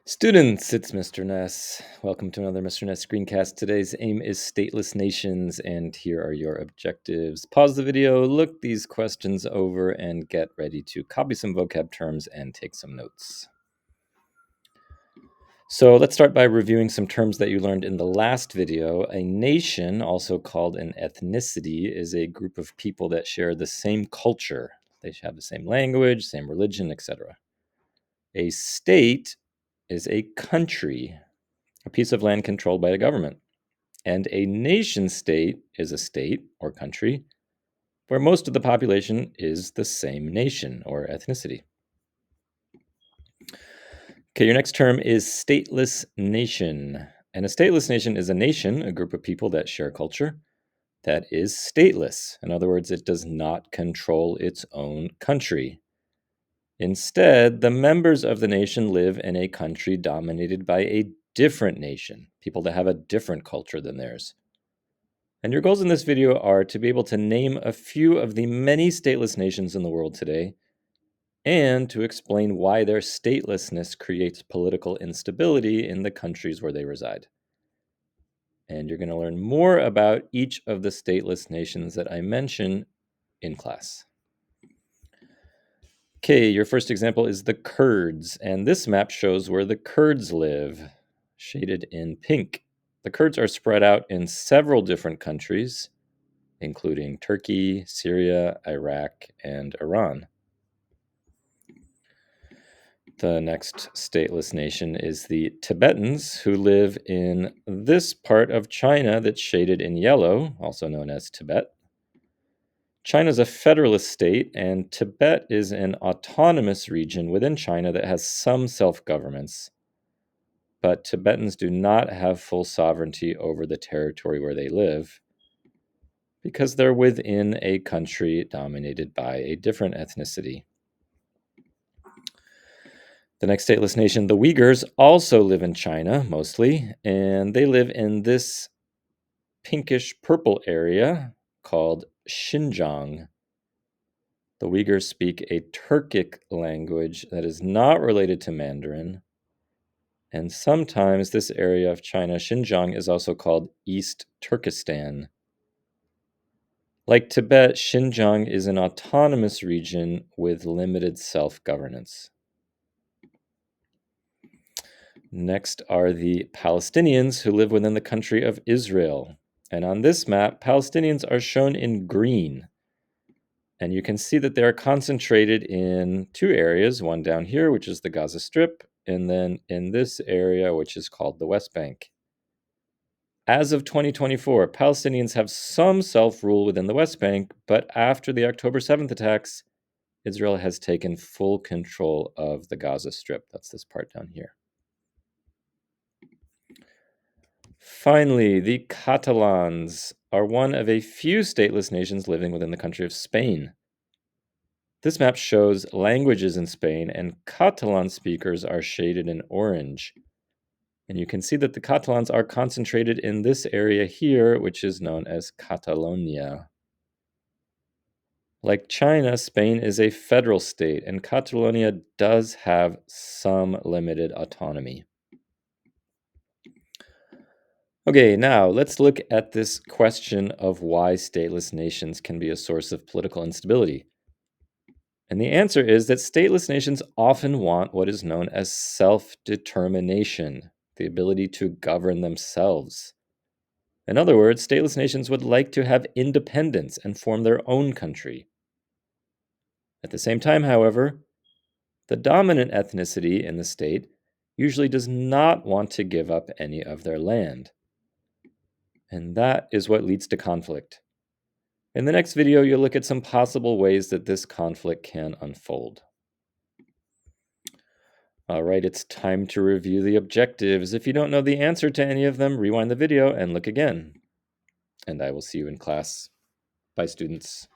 Students, it's Mr. Ness. Welcome to another Mr. Ness screencast. Today's aim is stateless nations, and here are your objectives. Pause the video, look these questions over, and get ready to copy some vocab terms and take some notes. So let's start by reviewing some terms that you learned in the last video. A nation, also called an ethnicity, is a group of people that share the same culture. They have the same language, same religion, etc. A state is a country, a piece of land controlled by a government. And a nation state is a state or country where most of the population is the same nation or ethnicity. Okay, your next term is stateless nation. And a stateless nation is a nation, a group of people that share culture, that is stateless. In other words, it does not control its own country. Instead, the members of the nation live in a country dominated by a different nation, people that have a different culture than theirs. And your goals in this video are to be able to name a few of the many stateless nations in the world today, and to explain why their statelessness creates political instability in the countries where they reside. And you're going to learn more about each of the stateless nations that I mention in class. Okay, your first example is the Kurds, and this map shows where the Kurds live, shaded in pink. The Kurds are spread out in several different countries, including Turkey, Syria, Iraq, and Iran. The next stateless nation is the Tibetans, who live in this part of China that's shaded in yellow, also known as Tibet. China is a federalist state, and Tibet is an autonomous region within China that has some self-governance. But Tibetans do not have full sovereignty over the territory where they live, because they're within a country dominated by a different ethnicity. The next stateless nation, the Uyghurs, also live in China, mostly, and they live in this pinkish purple area called Xinjiang. The Uyghurs speak a Turkic language that is not related to Mandarin, and sometimes this area of China, Xinjiang, is also called East Turkestan. Like Tibet, Xinjiang is an autonomous region with limited self-governance. Next are the Palestinians, who live within the country of Israel. And on this map, Palestinians are shown in green. And you can see that they are concentrated in two areas, one down here, which is the Gaza Strip, and then in this area, which is called the West Bank. As of 2024, Palestinians have some self-rule within the West Bank, but after the October 7th attacks, Israel has taken full control of the Gaza Strip. That's this part down here. Finally, the Catalans are one of a few stateless nations living within the country of Spain. This map shows languages in Spain, and Catalan speakers are shaded in orange. And you can see that the Catalans are concentrated in this area here, which is known as Catalonia. Like China, Spain is a federal state, and Catalonia does have some limited autonomy. Okay, now let's look at this question of why stateless nations can be a source of political instability. And the answer is that stateless nations often want what is known as self-determination, the ability to govern themselves. In other words, stateless nations would like to have independence and form their own country. At the same time, however, the dominant ethnicity in the state usually does not want to give up any of their land. And that is what leads to conflict. In the next video, you'll look at some possible ways that this conflict can unfold. All right, it's time to review the objectives. If you don't know the answer to any of them, rewind the video and look again. And I will see you in class. Bye, students.